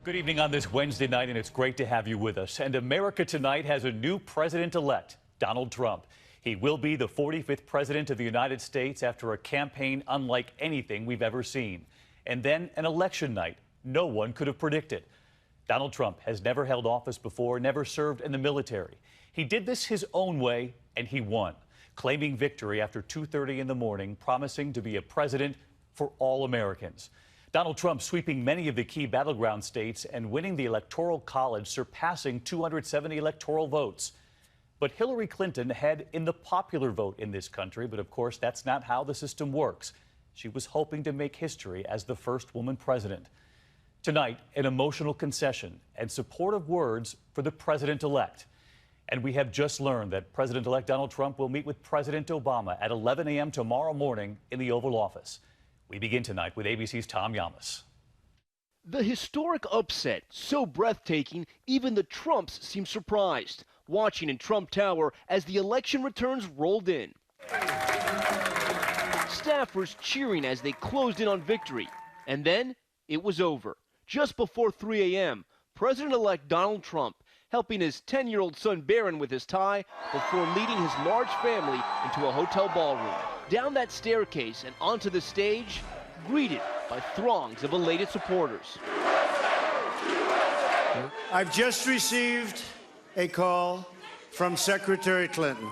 Good evening on this Wednesday night, and it's great to have you with us. And America tonight has a new president-elect, Donald Trump. He will be the 45th president of the United States after a campaign unlike anything we've ever seen. And then an election night no one could have predicted. Donald Trump has never held office before, never served in the military. He did this his own way, and he won, claiming victory after 2:30 in the morning, promising to be a president for all Americans. Donald Trump sweeping many of the key battleground states and winning the Electoral College, surpassing 270 electoral votes. But Hillary Clinton ahead in the popular vote in this country. But of course, that's not how the system works. She was hoping to make history as the first woman president. Tonight, an emotional concession and supportive words for the president-elect. And we have just learned that President-elect Donald Trump will meet with President Obama at 11 a.m. tomorrow morning in the Oval Office. We begin tonight with ABC's Tom Yamas. The historic upset, so breathtaking, even the Trumps seem surprised, watching in Trump Tower as the election returns rolled in. Staffers cheering as they closed in on victory. And then it was over. Just before 3 a.m., President-elect Donald Trump helping his 10-year-old son Barron with his tie before leading his large family into a hotel ballroom. Down that staircase and onto the stage, greeted by throngs of elated supporters. I've just received a call from Secretary Clinton.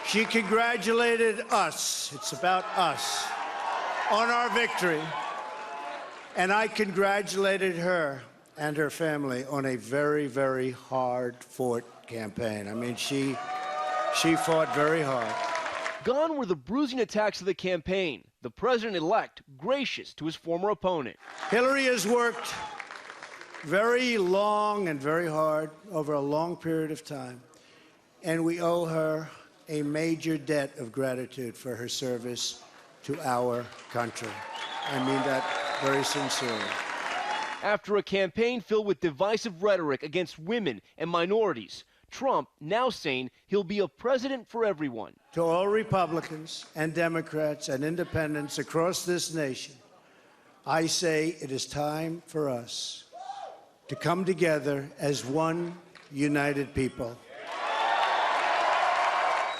She congratulated us, it's about us, on our victory. And I congratulated her and her family on a very, very hard-fought campaign. I mean, she fought very hard. Gone were the bruising attacks of the campaign. The president-elect gracious to his former opponent. Hillary has worked very long and very hard over a long period of time, and we owe her a major debt of gratitude for her service to our country. I mean that very sincerely. After a campaign filled with divisive rhetoric against women and minorities, Trump now saying he'll be a president for everyone. To all Republicans and Democrats and independents across this nation, I say it is time for us to come together as one united people.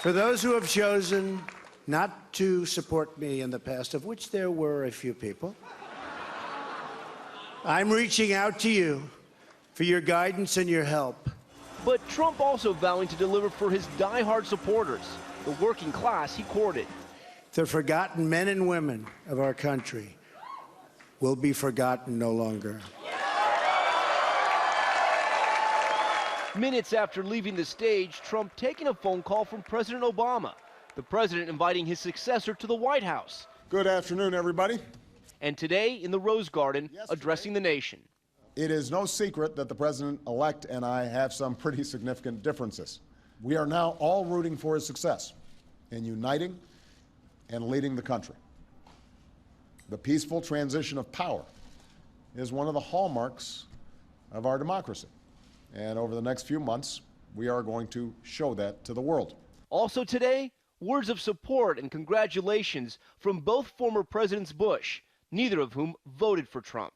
For those who have chosen not to support me in the past, of which there were a few people, I'm reaching out to you for your guidance and your help. But Trump also vowing to deliver for his diehard supporters, the working class he courted. The forgotten men and women of our country will be forgotten no longer. Minutes after leaving the stage, Trump taking a phone call from President Obama, the president inviting his successor to the White House. Good afternoon, everybody. And today in the Rose Garden, addressing the nation. It is no secret that the president-elect and I have some pretty significant differences. We are now all rooting for his success in uniting and leading the country. The peaceful transition of power is one of the hallmarks of our democracy. And over the next few months, we are going to show that to the world. Also today, words of support and congratulations from both former Presidents Bush, neither of whom voted for Trump.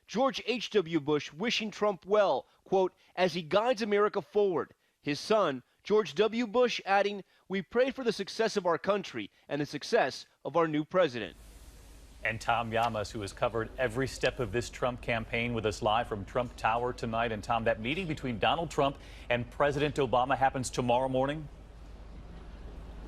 George H.W. Bush wishing Trump well, quote, as he guides America forward. His son, George W. Bush, adding, we pray for the success of our country and the success of our new president. And Tom Yamas, who has covered every step of this Trump campaign, with us live from Trump Tower tonight. And Tom, that meeting between Donald Trump and President Obama happens tomorrow morning?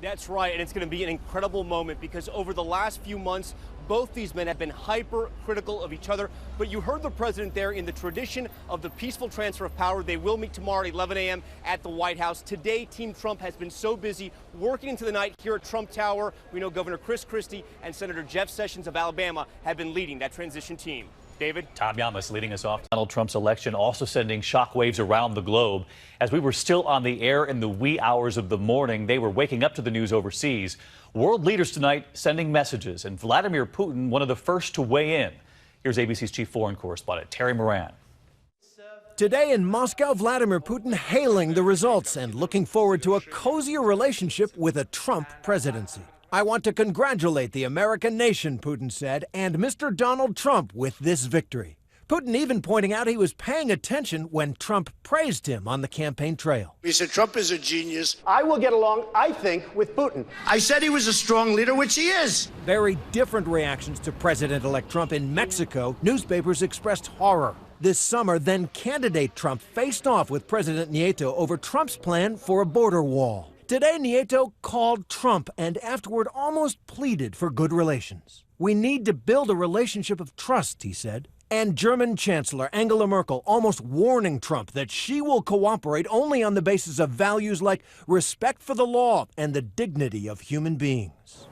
That's right, and it's going to be an incredible moment because over the last few months, both these men have been hyper-critical of each other. But you heard the president there in the tradition of the peaceful transfer of power. They will meet tomorrow at 11 a.m. at the White House. Today, Team Trump has been so busy working into the night here at Trump Tower. We know Governor Chris Christie and Senator Jeff Sessions of Alabama have been leading that transition team. David? Tom Yamas leading us off. Donald Trump's election also sending shockwaves around the globe. As we were still on the air in the wee hours of the morning, they were waking up to the news overseas. World leaders tonight sending messages, and Vladimir Putin, one of the first to weigh in. Here's ABC's chief foreign correspondent, Terry Moran. Today in Moscow, Vladimir Putin hailing the results and looking forward to a cozier relationship with a Trump presidency. I want to congratulate the American nation, Putin said, and Mr. Donald Trump with this victory. Putin even pointing out he was paying attention when Trump praised him on the campaign trail. He said, Trump is a genius. I will get along, I think, with Putin. I said he was a strong leader, which he is. Very different reactions to President-elect Trump in Mexico. Newspapers expressed horror. This summer, then-candidate Trump faced off with President Nieto over Trump's plan for a border wall. Today, Nieto called Trump and afterward almost pleaded for good relations. We need to build a relationship of trust, he said. And German Chancellor Angela Merkel almost warning Trump that she will cooperate only on the basis of values like respect for the law and the dignity of human beings.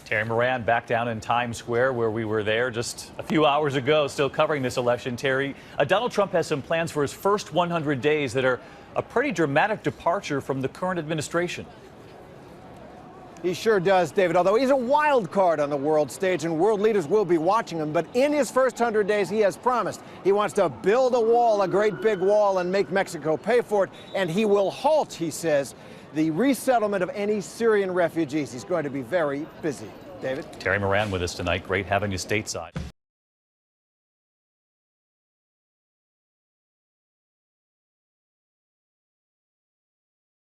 Terry Moran back down in Times Square where we were there just a few hours ago, still covering this election. Terry, Donald Trump has some plans for his first 100 days that are a pretty dramatic departure from the current administration. He sure does, David, although he's a wild card on the world stage and world leaders will be watching him. But in his first 100 days, he has promised he wants to build a wall, a great big wall, and make Mexico pay for it. And he will halt, he says, the resettlement of any Syrian refugees. He's going to be very busy. David? Terry Moran with us tonight. Great having you stateside.